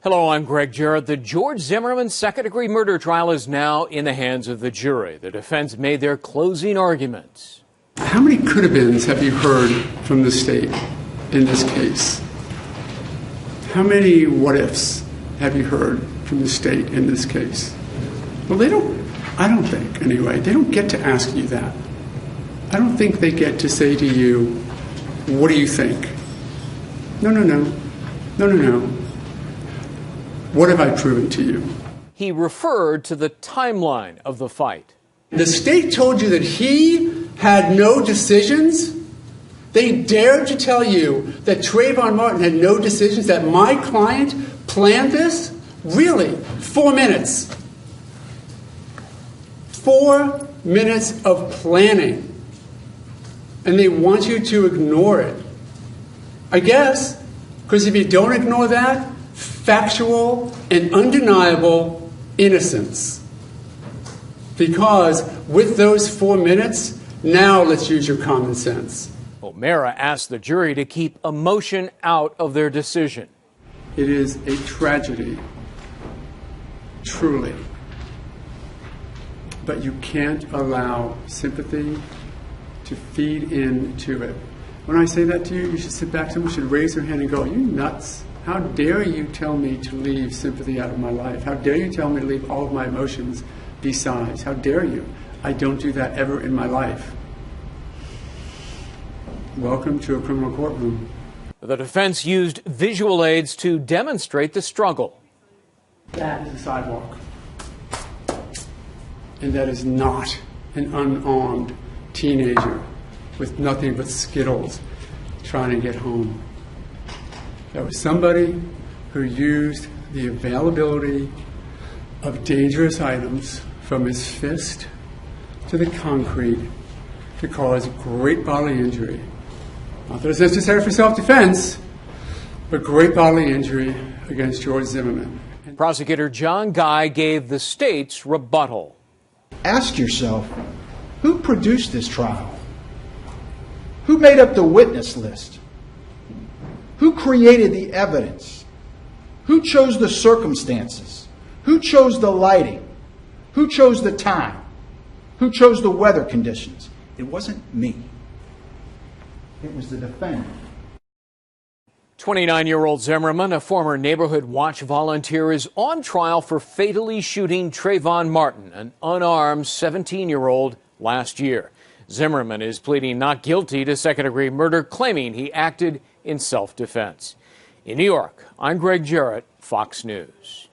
Hello, I'm Greg Jarrett. The George Zimmerman second-degree murder trial is now in the hands of the jury. The defense made their closing arguments. How many could-have-beens have you heard from the state in this case? How many what-ifs have you heard from the state in this case? Well, I don't think, anyway, they don't get to ask you that. I don't think they get to say to you, what do you think? No. What have I proven to you? He referred to the timeline of the fight. The state told you that he had no decisions? They dared to tell you that Trayvon Martin had no decisions, that my client planned this? Really? 4 minutes. 4 minutes of planning. And they want you to ignore it. I guess, because if you don't ignore that, factual and undeniable innocence. Because with those 4 minutes, now let's use your common sense. O'Mara asked the jury to keep emotion out of their decision. It is a tragedy, truly. But you can't allow sympathy to feed into it. When I say that to you, you should sit back, someone should raise their hand and go, are you nuts? How dare you tell me to leave sympathy out of my life? How dare you tell me to leave all of my emotions besides? How dare you? I don't do that ever in my life. Welcome to a criminal courtroom. The defense used visual aids to demonstrate the struggle. That is a sidewalk. And that is not an unarmed teenager with nothing but Skittles trying to get home. That was somebody who used the availability of dangerous items from his fist to the concrete to cause great bodily injury. Not that it's necessary for self-defense, but great bodily injury against George Zimmerman. Prosecutor John Guy gave the state's rebuttal. Ask yourself, who produced this trial? Who made up the witness list? Who created the evidence? Who chose the circumstances? Who chose the lighting? Who chose the time? Who chose the weather conditions? It wasn't me. It was the defendant. 29-year-old Zimmerman, a former Neighborhood Watch volunteer, is on trial for fatally shooting Trayvon Martin, an unarmed 17-year-old, last year. Zimmerman is pleading not guilty to second-degree murder, claiming he acted in self-defense. In New York, I'm Greg Jarrett, Fox News.